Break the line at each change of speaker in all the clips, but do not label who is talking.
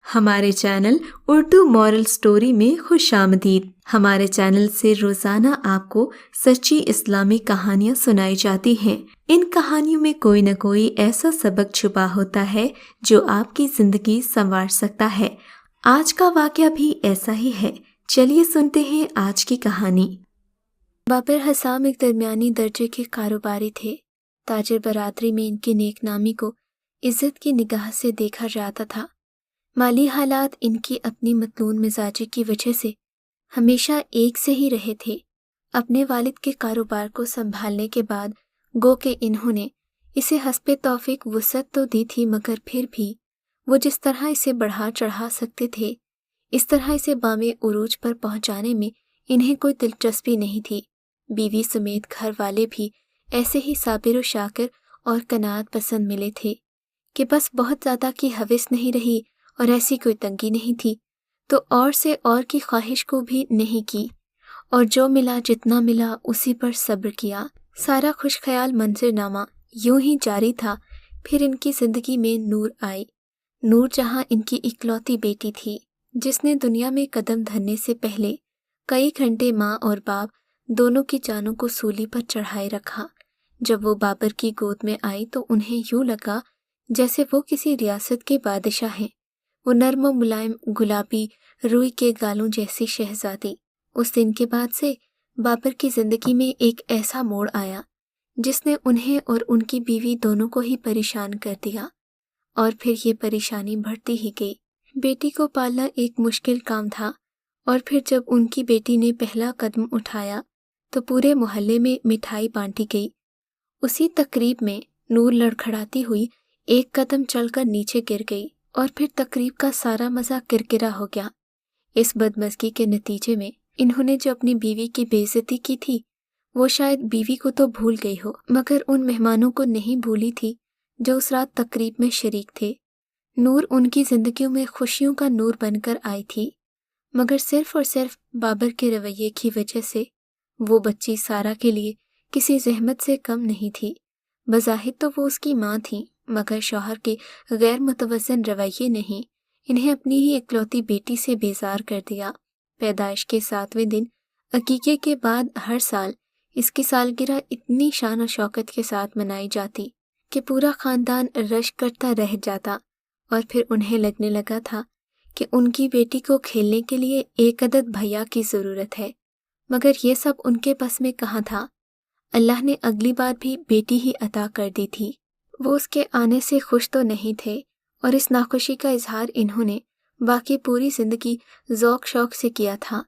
ہمارے channel Urdu moral story میں خوش آمدید۔ ہمارے چینل سے روزانہ آپ کو سچی اسلامی کہانیاں سنائی جاتی ہیں۔ ان کہانیوں میں کوئی نہ کوئی ایسا سبق چھپا ہوتا ہے جو آپ کی زندگی سنوار سکتا ہے۔ آج کا واقعہ بھی ایسا ہی ہے۔ چلیے سنتے ہیں آج کی کہانی۔ بابر حسام ایک درمیانی درجے کے کاروباری تھے۔ تاجر برادری میں ان کی نیک نامی کو عزت کی نگاہ سے دیکھا جاتا تھا۔ مالی حالات ان کی اپنی متنون مزاجی کی وجہ سے ہمیشہ ایک سے ہی رہے تھے۔ اپنے والد کے کاروبار کو سنبھالنے کے بعد گو کہ انہوں نے اسے حسب توفیق وسعت تو دی تھی، مگر پھر بھی وہ جس طرح اسے بڑھا چڑھا سکتے تھے اس طرح اسے بام عروج پر پہنچانے میں انہیں کوئی دلچسپی نہیں تھی۔ بیوی سمیت گھر والے بھی ایسے ہی صابر و شاکر اور قناعت پسند ملے تھے کہ بس بہت زیادہ کی ہوس نہیں رہی اور ایسی کوئی تنگی نہیں تھی تو اور سے اور کی خواہش کو بھی نہیں کی، اور جو ملا جتنا ملا اسی پر صبر کیا۔ سارا خوش خیال منظرنامہ یوں ہی جاری تھا۔ پھر ان کی زندگی میں نور آئی۔ نور جہاں ان کی اکلوتی بیٹی تھی، جس نے دنیا میں قدم دھرنے سے پہلے کئی گھنٹے ماں اور باپ دونوں کی جانوں کو سولی پر چڑھائے رکھا۔ جب وہ بابر کی گود میں آئی تو انہیں یوں لگا جیسے وہ کسی ریاست کے بادشاہ ہیں۔ وہ نرم و ملائم گلابی روئی کے گالوں جیسی شہزادی۔ اس دن کے بعد سے بابر کی زندگی میں ایک ایسا موڑ آیا جس نے انہیں اور ان کی بیوی دونوں کو ہی پریشان کر دیا، اور پھر یہ پریشانی بڑھتی ہی گئی۔ بیٹی کو پالنا ایک مشکل کام تھا، اور پھر جب ان کی بیٹی نے پہلا قدم اٹھایا تو پورے محلے میں مٹھائی بانٹی گئی۔ اسی تقریب میں نور لڑکھڑاتی ہوئی ایک قدم چل کر نیچے گر گئی، اور پھر تقریب کا سارا مزہ کرکرا ہو گیا۔ اس بدمزگی کے نتیجے میں انہوں نے جو اپنی بیوی کی بے عزتی کی تھی وہ شاید بیوی کو تو بھول گئی ہو، مگر ان مہمانوں کو نہیں بھولی تھی جو اس رات تقریب میں شریک تھے۔ نور ان کی زندگیوں میں خوشیوں کا نور بن کر آئی تھی، مگر صرف اور صرف بابر کے رویے کی وجہ سے۔ وہ بچی سارا کے لیے کسی زحمت سے کم نہیں تھی۔ بظاہر تو وہ اس کی ماں تھی، مگر شوہر کے غیر متوازن رویے نہیں انہیں اپنی ہی اکلوتی بیٹی سے بیزار کر دیا۔ پیدائش کے 7ویں دن عقیقے کے بعد ہر سال اس کی سالگرہ اتنی شان و شوکت کے ساتھ منائی جاتی کہ پورا خاندان رشک کرتا رہ جاتا، اور پھر انہیں لگنے لگا تھا کہ ان کی بیٹی کو کھیلنے کے لیے ایک عدد بھیا کی ضرورت ہے، مگر یہ سب ان کے بس میں کہاں تھا۔ اللہ نے اگلی بار بھی بیٹی ہی عطا کر دی تھی۔ وہ اس کے آنے سے خوش تو نہیں تھے، اور اس ناخوشی کا اظہار انہوں نے باقی پوری زندگی ذوق شوق سے کیا تھا۔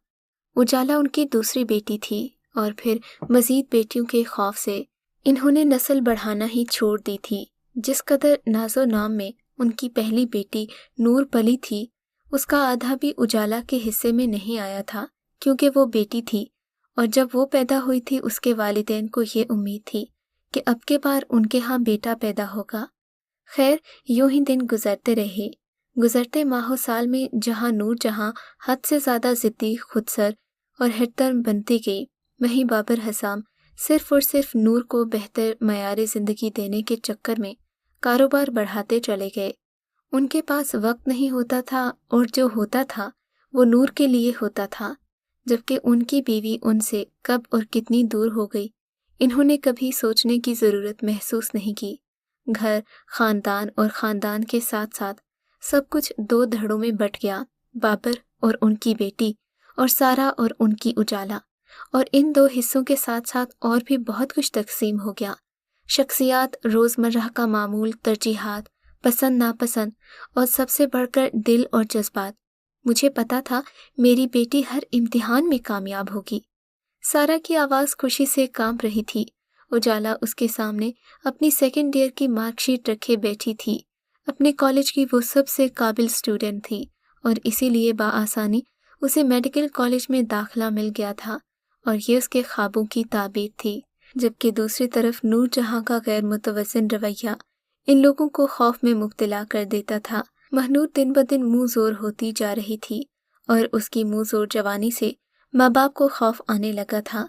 اجالا ان کی دوسری بیٹی تھی، اور پھر مزید بیٹیوں کے خوف سے انہوں نے نسل بڑھانا ہی چھوڑ دی تھی۔ جس قدر ناز و نام میں ان کی پہلی بیٹی نور پلی تھی، اس کا آدھا بھی اجالا کے حصے میں نہیں آیا تھا، کیونکہ وہ بیٹی تھی، اور جب وہ پیدا ہوئی تھی اس کے والدین کو یہ امید تھی کہ اب کے بار ان کے ہاں بیٹا پیدا ہوگا۔ خیر، یوں ہی دن گزرتے رہے۔ گزرتے ماہ و سال میں جہاں نور جہاں حد سے زیادہ ضدی، خودسر اور ہٹر بنتی گئی، وہیں بابر حسام صرف اور صرف نور کو بہتر معیار زندگی دینے کے چکر میں کاروبار بڑھاتے چلے گئے۔ ان کے پاس وقت نہیں ہوتا تھا، اور جو ہوتا تھا وہ نور کے لیے ہوتا تھا، جبکہ ان کی بیوی ان سے کب اور کتنی دور ہو گئی انہوں نے کبھی سوچنے کی ضرورت محسوس نہیں کی۔ گھر، خاندان اور خاندان کے ساتھ ساتھ سب کچھ 2 دھڑوں میں بٹ گیا، بابر اور ان کی بیٹی، اور سارا اور ان کی اجالا، اور ان 2 حصوں کے ساتھ ساتھ اور بھی بہت کچھ تقسیم ہو گیا۔ شخصیات، روزمرہ کا معمول، ترجیحات، پسند ناپسند، اور سب سے بڑھ کر دل اور جذبات۔ مجھے پتا تھا میری بیٹی ہر امتحان میں کامیاب ہوگی۔ سارا کی آواز خوشی سے کانپ رہی تھی۔ اجالا اس کے سامنے اپنی 2nd ایئر کی مارک شیٹ رکھے بیٹھی تھی۔ اپنے کالج کی وہ سب سے قابل اسٹوڈنٹ تھی، اور اسی لیے بآسانی اسے میڈیکل کالج میں داخلہ مل گیا تھا، اور یہ اس کے خوابوں کی تعبیر تھی۔ جبکہ دوسری طرف نور جہاں کا غیر متوازن رویہ ان لوگوں کو خوف میں مبتلا کر دیتا تھا۔ مہنور دن بدن منہ زور ہوتی جا رہی تھی، اور اس کی منہ زور جوانی سے ماں باپ کو خوف آنے لگا تھا۔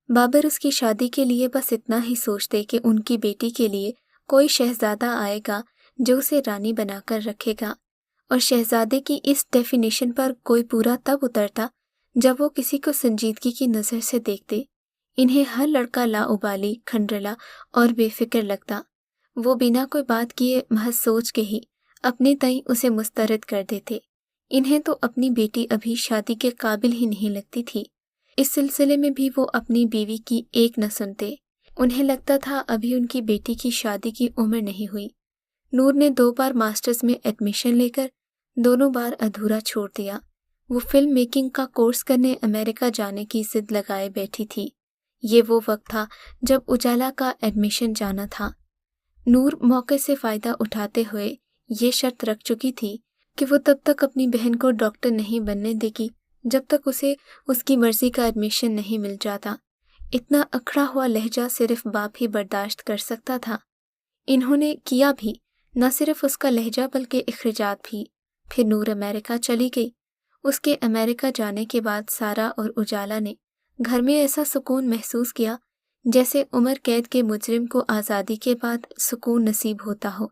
بابر اس کی شادی کے لیے بس اتنا ہی سوچتے کہ ان کی بیٹی کے لیے کوئی شہزادہ آئے گا جو اسے رانی بنا کر رکھے گا، اور شہزادے کی اس ڈیفینیشن پر کوئی پورا تب اترتا جب وہ کسی کو سنجیدگی کی نظر سے دیکھتے۔ انہیں ہر لڑکا لاابالی، کھنڈرلا اور بے فکر لگتا۔ وہ بنا کوئی بات کیے محض سوچ کے ہی اپنے تئیں اسے مسترد کر دیتے۔ انہیں تو اپنی بیٹی ابھی شادی کے قابل ہی نہیں لگتی تھی۔ اس سلسلے میں بھی وہ اپنی بیوی کی ایک نہ سنتے۔ انہیں لگتا تھا ابھی ان کی بیٹی کی شادی کی عمر نہیں ہوئی۔ نور نے 2 بار ماسٹرز میں ایڈمیشن لے کر دونوں بار ادھورا چھوڑ دیا۔ وہ فلم میکنگ کا کورس کرنے امریکہ جانے کی ضد لگائے بیٹھی تھی۔ یہ وہ وقت تھا جب اجالا کا ایڈمیشن جانا تھا۔ نور موقع سے فائدہ اٹھاتے ہوئے یہ شرط رکھ چکی تھی کہ وہ تب تک اپنی بہن کو ڈاکٹر نہیں بننے دے گی جب تک اسے اس کی مرضی کا ایڈمیشن نہیں مل جاتا۔ اتنا اکھڑا ہوا لہجہ صرف باپ ہی برداشت کر سکتا تھا۔ انہوں نے کیا بھی، نہ صرف اس کا لہجہ بلکہ اخراجات بھی۔ پھر نور امریکہ چلی گئی۔ اس کے امریکہ جانے کے بعد سارا اور اجالا نے گھر میں ایسا سکون محسوس کیا جیسے عمر قید کے مجرم کو آزادی کے بعد سکون نصیب ہوتا ہو۔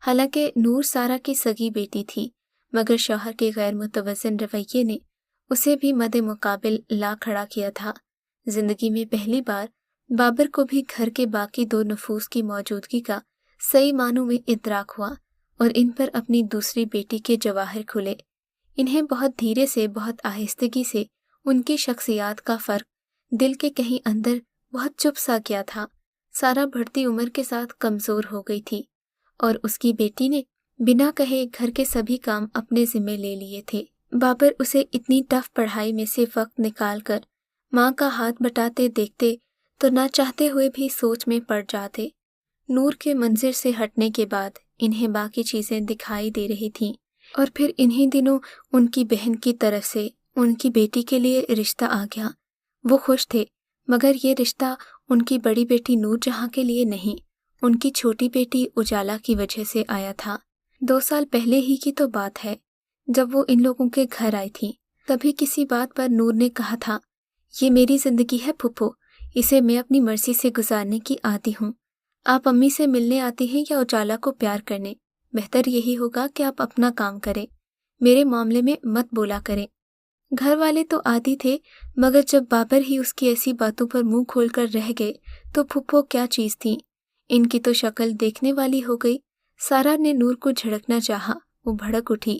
حالانکہ نور سارا کی سگی بیٹی تھی، مگر شوہر کے غیر متوازن رویے نے اسے بھی مد مقابل لا کھڑا کیا تھا۔ زندگی میں پہلی بار بابر کو بھی گھر کے باقی 2 نفوس کی موجودگی کا صحیح معنوں میں ادراک ہوا اور ان پر اپنی دوسری بیٹی کے جواہر کھلے۔ انہیں بہت دھیرے سے، بہت آہستگی سے ان کی شخصیات کا فرق دل کے کہیں اندر بہت چپ سا گیا تھا۔ سارا بڑھتی عمر کے ساتھ کمزور ہو گئی تھی اور اس کی بیٹی نے بنا کہے گھر کے سبھی کام اپنے ذمے لے لیے تھے۔ بابر اسے اتنی ٹف پڑھائی میں سے وقت نکال کر ماں کا ہاتھ بٹاتے دیکھتے تو نہ چاہتے ہوئے بھی سوچ میں پڑ جاتے۔ نور کے منظر سے ہٹنے کے بعد انہیں باقی چیزیں دکھائی دے رہی تھیں، اور پھر انہی دنوں ان کی بہن کی طرف سے ان کی بیٹی کے لیے رشتہ آ گیا۔ وہ خوش تھے، مگر یہ رشتہ ان کی بڑی بیٹی نور جہاں کے لیے نہیں، ان کی چھوٹی بیٹی اجالا کی وجہ سے آیا تھا۔ 2 سال پہلے ہی کی تو بات ہے جب وہ ان لوگوں کے گھر آئی تھی۔ تبھی کسی بات پر نور نے کہا تھا، یہ میری زندگی ہے پھپھو، اسے میں اپنی مرضی سے گزارنے کی عادی ہوں۔ آپ امی سے ملنے آتی ہیں یا اجالا کو پیار کرنے؟ بہتر یہی ہوگا کہ آپ اپنا کام کریں، میرے معاملے میں مت بولا کریں۔ گھر والے تو عادی تھے، مگر جب بابر ہی اس کی ایسی باتوں پر منہ کھول کر رہ گئے تو پھپھو کیا چیز تھی؟ ان کی تو شکل دیکھنے والی ہو گئی۔ سارا نے نور کو جھڑکنا چاہا، وہ بھڑک اٹھی۔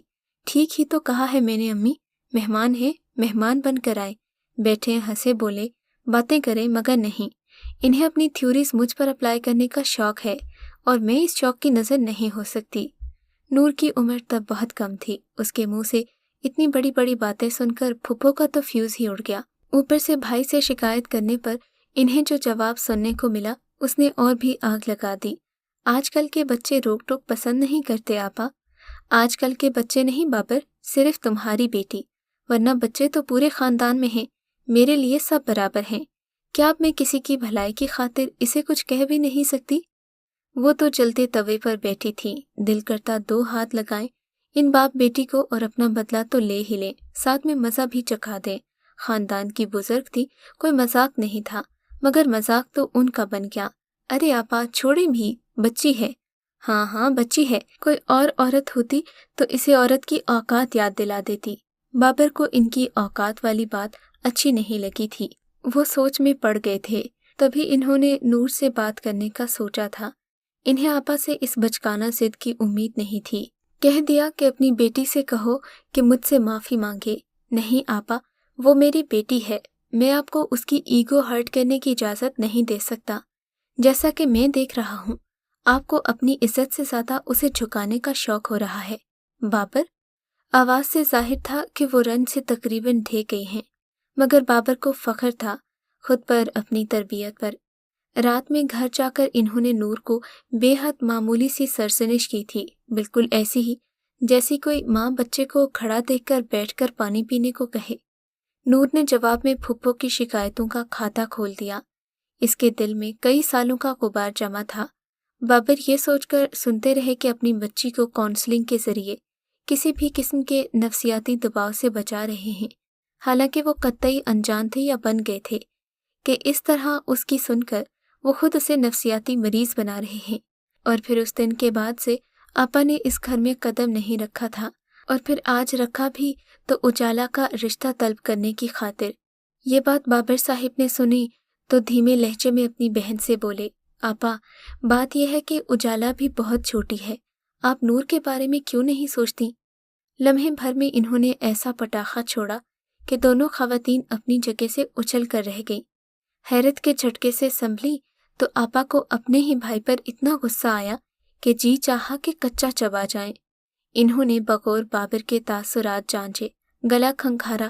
ٹھیک ہی تو کہا ہے میں نے امی، مہمان ہیں، مہمان بن کر آئے، بیٹھے ہنسے بولے باتیں کریں، مگر نہیں، انہیں اپنی تھیوریز مجھ پر اپلائی کرنے کا شوق ہے اور میں اس شوق کی نظر نہیں ہو سکتی۔ نور کی عمر تب بہت کم تھی، اس کے منہ سے اتنی بڑی بڑی باتیں سن کر پھپھو کا تو فیوز ہی اڑ گیا۔ اوپر سے بھائی سے شکایت کرنے پر انہیں جو جواب سننے کو ملا اس نے اور بھی آگ لگا دی۔ آج کل کے بچے روک ٹوک پسند نہیں کرتے آپا۔ آج کل کے بچے نہیں بابر، صرف تمہاری بیٹی، ورنہ بچے تو پورے خاندان میں ہیں، میرے لیے سب برابر ہیں۔ کیا اب میں کسی کی بھلائی کی خاطر اسے کچھ کہہ بھی نہیں سکتی؟ وہ تو جلتے توے پر بیٹھی تھی، دل کرتا 2 ہاتھ لگائیں ان باپ بیٹی کو اور اپنا بدلہ تو لے ہی لیں، ساتھ میں مزہ بھی چکھا دیں۔ خاندان کی بزرگ تھی، کوئی مذاق نہیں تھا، مگر مذاق تو ان کا بن گیا۔ ارے آپا چھوڑیں بھی، بچی ہے۔ ہاں ہاں بچی ہے، کوئی اور عورت ہوتی تو اسے عورت کی اوقات یاد دلا دیتی۔ بابر کو ان کی اوقات والی بات اچھی نہیں لگی تھی، وہ سوچ میں پڑ گئے تھے۔ تبھی انہوں نے نور سے بات کرنے کا سوچا تھا۔ انہیں آپا سے اس بچکانہ ضد کی امید نہیں تھی۔ کہہ دیا کہ اپنی بیٹی سے کہو کہ مجھ سے معافی مانگے۔ نہیں آپا، وہ میری بیٹی ہے، میں آپ کو اس کی ایگو ہرٹ کرنے کی اجازت نہیں دے سکتا۔ جیسا کہ میں دیکھ رہا ہوں، آپ کو اپنی عزت سے زیادہ اسے جھکانے کا شوق ہو رہا ہے۔ بابر، آواز سے ظاہر تھا کہ وہ رنج سے تقریباً ڈھے گئی ہیں، مگر بابر کو فخر تھا خود پر، اپنی تربیت پر۔ رات میں گھر جا کر انہوں نے نور کو بے حد معمولی سی سرزنش کی تھی، بالکل ایسی ہی جیسی کوئی ماں بچے کو کھڑا دیکھ کر بیٹھ کر پانی پینے کو کہے۔ نور نے جواب میں پھپھو کی شکایتوں کا کھاتا کھول دیا۔ اس کے دل میں کئی سالوں کا غبار جمع تھا۔ بابر یہ سوچ کر سنتے رہے کہ اپنی بچی کو کونسلنگ کے ذریعے کسی بھی قسم کے نفسیاتی دباؤ سے بچا رہے ہیں، حالانکہ وہ قطعی انجان تھے یا بن گئے تھے کہ اس طرح اس کی سن کر وہ خود اسے نفسیاتی مریض بنا رہے ہیں۔ اور پھر اس دن کے بعد سے آپا نے اس گھر میں قدم نہیں رکھا تھا اور پھر آج رکھا بھی تو اجالا کا رشتہ طلب کرنے کی خاطر۔ یہ بات بابر صاحب نے سنی تو دھیمے لہجے میں اپنی بہن سے بولے، آپا بات یہ ہے کہ اجالا بھی بہت چھوٹی ہے، آپ نور کے بارے میں کیوں نہیں سوچتی؟ لمحے بھر میں انہوں نے ایسا پٹاخہ چھوڑا کہ دونوں خواتین اپنی جگہ سے اچھل کر رہ گئیں۔ حیرت کے جھٹکے سے سنبھلی تو آپا کو اپنے ہی بھائی پر اتنا غصہ آیا کہ جی چاہا کہ کچا چبا جائیں۔ انہوں نے بغور بابر کے تاثرات جانچے، گلا کھنکھارا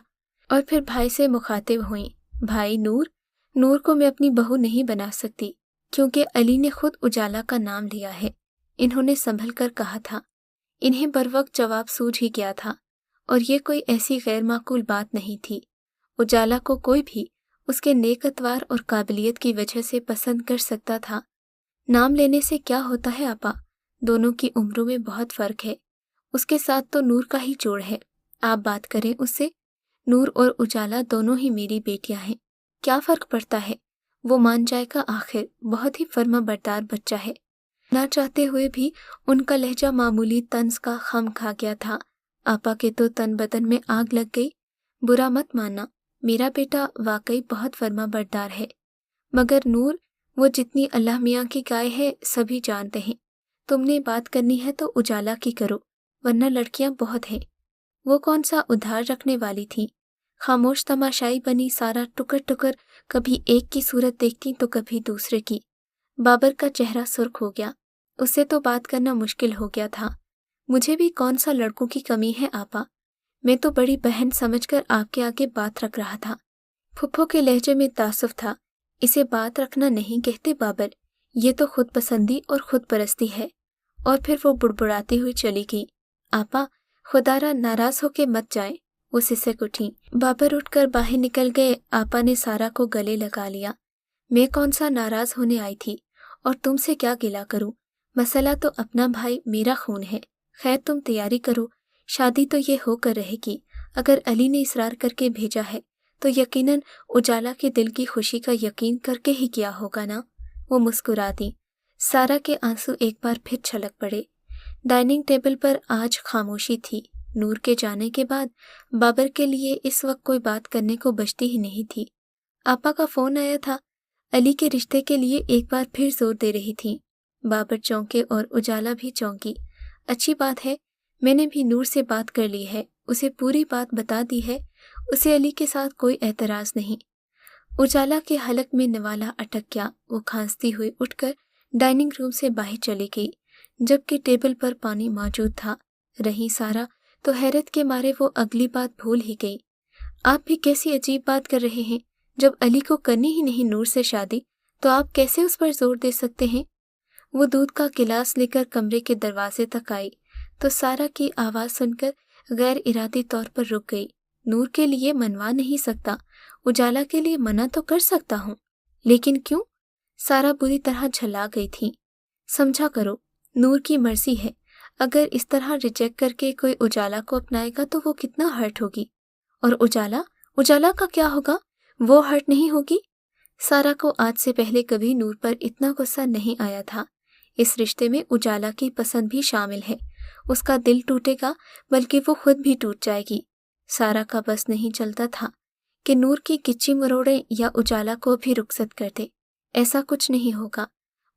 اور پھر بھائی سے مخاطب ہوئیں، بھائی نور کو میں اپنی بہو نہیں بنا سکتی کیونکہ علی نے خود اجالا کا نام لیا ہے، انہوں نے سنبھل کر کہا تھا۔ انہیں بروقت جواب سوجھ ہی گیا تھا، اور یہ کوئی ایسی غیر معقول بات نہیں تھی۔ اجالا کو کوئی بھی اس کے نیک اتوار اور قابلیت کی وجہ سے پسند کر سکتا تھا۔ نام لینے سے کیا ہوتا ہے آپا، دونوں کی عمروں میں بہت فرق ہے، اس کے ساتھ تو نور کا ہی جوڑ ہے، آپ بات کریں اس سے، نور اور اجالا دونوں ہی میری بیٹیاں ہیں، کیا فرق پڑتا ہے، وہ مان جائے گا، آخر بہت ہی فرما بردار بچہ ہے۔ نہ چاہتے ہوئے بھی ان کا لہجہ معمولی طنز کا خم کھا گیا تھا۔ آپا کے تو تن بدن میں آگ لگ گئی، برا مت ماننا، میرا بیٹا واقعی بہت فرما بردار ہے، مگر نور وہ جتنی اللہ میاں کی گائے ہے سبھی جانتے ہیں، تم نے بات کرنی ہے تو اجالا کی کرو، ورنہ لڑکیاں بہت ہیں۔ وہ کون سا ادھار رکھنے والی تھی، خاموش تماشائی بنی سارا ٹکر ٹکر، کبھی ایک کی صورت دیکھتی تو کبھی دوسرے کی۔ بابر کا چہرہ سرخ ہو گیا، اس سے تو بات کرنا مشکل ہو گیا تھا۔ مجھے بھی کون سا لڑکوں کی کمی ہے آپا، میں تو بڑی بہن سمجھ کر آپ کے آگے بات رکھ رہا تھا۔ پھپھو کے لہجے میں تعصب تھا، اسے بات رکھنا نہیں کہتے بابر، یہ تو خود پسندی اور خود پرستی ہے۔ اور پھر وہ بڑبڑاتی ہوئی چلی گئی۔ آپا خدارا ناراض ہو کے مت جائیں، وہ سسک اٹھیں۔ بابر اٹھ کر باہر نکل گئے۔ آپا نے سارا کو گلے لگا لیا، میں کون سا ناراض ہونے آئی تھی، اور تم سے کیا گلہ کروں، مسئلہ تو اپنا بھائی میرا خون ہے۔ خیر تم تیاری کرو، شادی تو یہ ہو کر رہے گی، اگر علی نے اصرار کر کے بھیجا ہے تو یقیناً اجالا کے دل کی خوشی کا یقین کر کے ہی کیا ہوگا نا۔ وہ مسکرا دی۔ سارا کے آنسو ایک بار پھر چھلک پڑے۔ ڈائننگ ٹیبل پر آج خاموشی تھی۔ نور کے جانے کے بعد بابر کے لیے اس وقت کوئی بات کرنے کو بچتی ہی نہیں تھی۔ آپا کا فون آیا تھا، علی کے رشتے کے لیے ایک بار پھر زور دے رہی تھی۔ بابر چونکے اور اجالا بھی چونکی۔ اچھی بات ہے، میں نے بھی نور سے بات کر لی ہے، اسے پوری بات بتا دی ہے، اسے علی کے ساتھ کوئی اعتراض نہیں۔ اجالا کے حلق میں نوالا اٹک گیا، وہ کھانستی ہوئی اٹھ کر ڈائننگ روم سے باہر چلی گئی، جبکہ ٹیبل پر پانی موجود تھا۔ رہی سارا تو حیرت کے مارے وہ اگلی بات بھول ہی گئی۔ آپ بھی کیسی عجیب بات کر رہے ہیں، جب علی کو کرنی ہی نہیں نور سے شادی تو آپ کیسے اس پر زور دے سکتے ہیں؟ وہ دودھ کا گلاس لے کر کمرے کے دروازے تک آئی تو سارا کی آواز سن کر غیر ارادی طور پر رک گئی۔ نور کے لیے منوا نہیں سکتا، اجالا کے لیے منع تو کر سکتا ہوں، لیکن کیوں؟ سارا بری طرح جھلا گئی تھی۔ سمجھا کرو، نور کی مرضی ہے، اگر اس طرح ریجیکٹ کر کے کوئی اجالا کو اپنائے گا تو وہ کتنا ہرٹ ہوگی، اور اجالا کا کیا ہوگا، وہ ہرٹ نہیں ہوگی۔ سارا کو آج سے پہلے کبھی نور پر اتنا غصہ نہیں آیا تھا۔ اس رشتے میں اجالا کی پسند بھی شامل ہے، اس کا دل ٹوٹے گا بلکہ وہ خود بھی ٹوٹ جائے گی۔ سارا کا بس نہیں چلتا تھا کہ نور کی کچی مروڑے یا اجالا کو بھی رخصت کر دے، ایسا کچھ نہیں ہوگا۔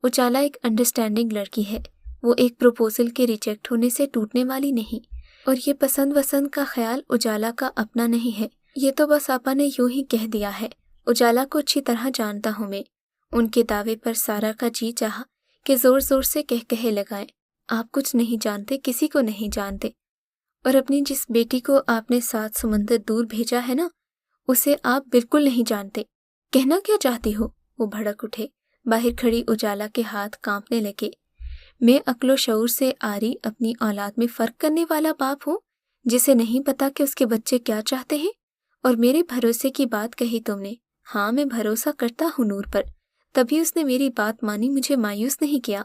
اجالا ایک انڈرسٹینڈنگ لڑکی ہے، وہ ایک پروپوزل کے ریجیکٹ ہونے سے ٹوٹنے والی نہیں، اور یہ پسند وسند کا خیال اجالا کا اپنا نہیں ہے، یہ تو بس آپا نے یوں ہی کہہ دیا ہے۔ اجالا کو اچھی طرح جانتا ہوں میں، ان کے دعوے پر سارا کا جی چاہا کہ زور زور سے کہے لگائیں، آپ کچھ نہیں جانتے، کسی کو نہیں جانتے، اور اپنی جس بیٹی کو آپ نے 7 سمندر دور بھیجا ہے نا، اسے آپ بالکل نہیں جانتے، کہنا کیا چاہتی ہو؟ وہ بھڑک اٹھے۔ باہر کھڑی اجالا کے ہاتھ کانپنے لگے۔ میں عقل و شعور سے آری اپنی اولاد میں فرق کرنے والا باپ ہوں، جسے نہیں پتا کہ اس کے بچے کیا چاہتے ہیں؟ اور میرے بھروسے کی بات کہی تم نے، ہاں میں بھروسہ کرتا ہوں نور پر، تبھی اس نے میری بات مانی، مجھے مایوس نہیں کیا،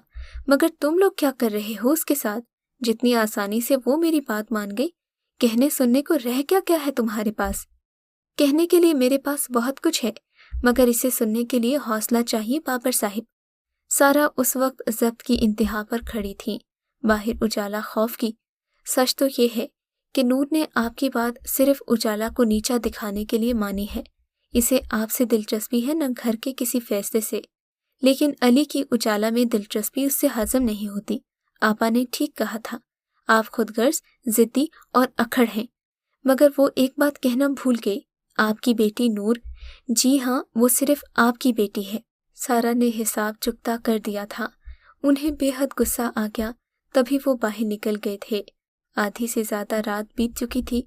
مگر تم لوگ کیا کر رہے ہو اس کے ساتھ؟ جتنی آسانی سے وہ میری بات مان گئی، کہنے سننے کو رہ کیا ہے تمہارے پاس؟ کہنے کے لیے میرے پاس بہت کچھ ہے، مگر اسے سننے کے لیے حوصلہ چاہیے بابر صاحب۔ سارا اس وقت ضبط کی انتہا پر کھڑی تھی۔ باہر اجالا خوف کی۔ سچ تو یہ ہے کہ نور نے آپ کی بات صرف اجالا کو نیچا دکھانے کے لیے مانی ہے، اسے آپ سے دلچسپی ہے نہ گھر کے کسی فیصلے سے۔ لیکن علی کی اجالا میں دلچسپی اس سے ہضم نہیں ہوتی۔ آپا نے ٹھیک کہا تھا، آپ خود غرض، ضدی اور اکھڑ ہیں۔ مگر وہ ایک بات کہنا بھول گئی، آپ کی بیٹی نور، جی ہاں وہ صرف آپ کی بیٹی ہے۔ سارا نے حساب چکتا کر دیا تھا۔ انہیں بے حد غصہ آ گیا، تبھی وہ باہر نکل گئے تھے۔ آدھی سے زیادہ رات بیت چکی تھی۔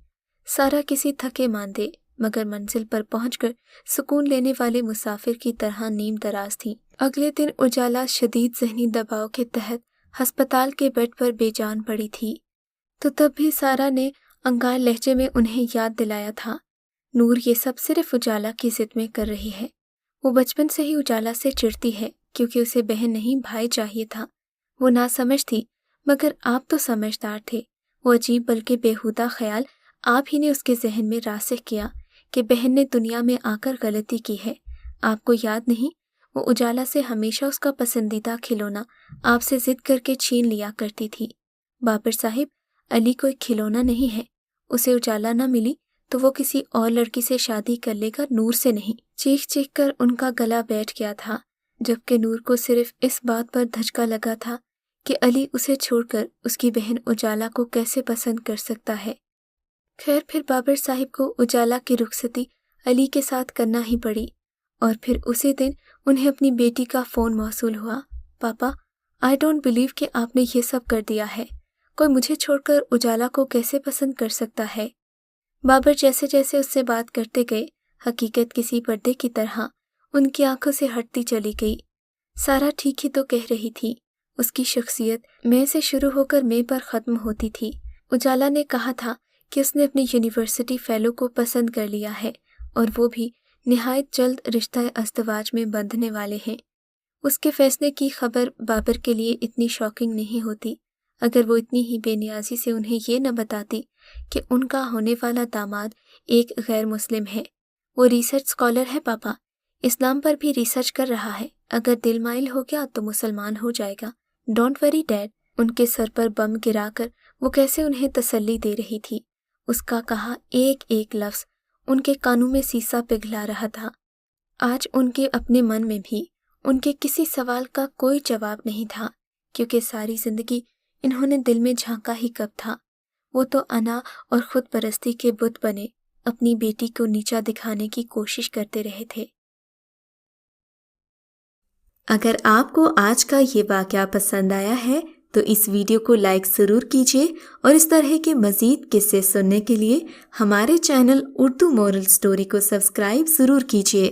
سارا کسی تھکے ماندے مگر منزل پر پہنچ کر سکون لینے والے مسافر کی طرح نیم دراز تھی۔ اگلے دن اجالا شدید ذہنی دباؤ کے تحت ہسپتال کے بیڈ پر بے جان پڑی تھی، تو تب بھی سارا نے انگار لہجے میں انہیں یاد دلایا تھا، نور یہ سب صرف اجالا کی ضد میں کر رہی ہے۔ وہ بچپن سے ہی اجالا سے چڑھتی ہے کیونکہ اسے بہن نہیں بھائی چاہیے تھا۔ وہ ناسمجھ تھی مگر آپ تو سمجھدار تھے۔ وہ عجیب بلکہ بیہودہ خیال آپ ہی نے اس کے ذہن میں راسخ کیا کہ بہن نے دنیا میں آ کر غلطی کی ہے۔ آپ کو یاد نہیں، وہ اجالا سے ہمیشہ اس کا پسندیدہ کھلونا آپ سے ضد کر کے چھین لیا کرتی تھی۔ بابر صاحب، علی کوئی کھلونا نہیں ہے، اسے اجالا نہ ملی تو وہ کسی اور لڑکی سے شادی کر لے گا، نور سے نہیں۔ چیخ چیخ کر ان کا گلا بیٹھ گیا تھا، جبکہ نور کو صرف اس بات پر دھچکا لگا تھا کہ علی اسے چھوڑ کر اس کی بہن اجالا کو کیسے پسند کر سکتا ہے۔ خیر پھر بابر صاحب کو اجالا کی رخصتی علی کے ساتھ کرنا ہی پڑی، اور پھر اسی دن انہیں اپنی بیٹی کا فون موصول ہوا۔ پاپا، آئی ڈونٹ بلیو کہ آپ نے یہ سب کر دیا ہے۔ کوئی مجھے چھوڑ کر اجالا کو کیسے پسند کر سکتا ہے؟ بابر جیسے جیسے اس سے بات کرتے گئے، حقیقت کسی پردے کی طرح ان کی آنکھوں سے ہٹتی چلی گئی۔ سارا ٹھیک ہی تو کہہ رہی تھی، اس کی شخصیت میں سے شروع ہو کر میں پر ختم ہوتی تھی۔ اجالا نے کہا تھا کہ اس نے اپنی یونیورسٹی فیلو کو پسند کر لیا ہے اور وہ بھی نہایت جلد رشتہ ازدواج میں بندھنے والے ہیں۔ اس کے فیصلے کی خبر بابر کے لیے اتنی شاکنگ نہیں ہوتی اگر وہ اتنی ہی بے نیازی سے انہیں یہ نہ بتاتی کہ ان کا ہونے والا داماد ایک غیر مسلم ہے۔ وہ ریسرچ اسکالر ہے پاپا، اسلام پر بھی ریسرچ کر رہا ہے، اگر دل مائل ہو گیا تو مسلمان ہو جائے گا۔ Don't worry dead. ان کے سر پر بم گرا کر وہ کیسے انہیں تسلی دے رہی تھی۔ اس کا کہا ایک ایک لفظ ان کے کانوں میں سیسا پگھلا رہا تھا۔ آج ان کے اپنے من میں بھی ان کے کسی سوال کا کوئی جواب نہیں تھا، کیونکہ ساری زندگی انہوں نے دل میں جھانکا ہی کب تھا۔ وہ تو انا اور خود پرستی کے بت بنے اپنی بیٹی کو نیچا دکھانے کی کوشش کرتے رہے تھے۔
اگر آپ کو آج کا یہ واقعہ پسند آیا ہے تو اس ویڈیو کو لائک ضرور کیجیے، اور اس طرح کے مزید قصے سننے کے لیے ہمارے چینل اردو مورل سٹوری کو سبسکرائب ضرور کیجیے۔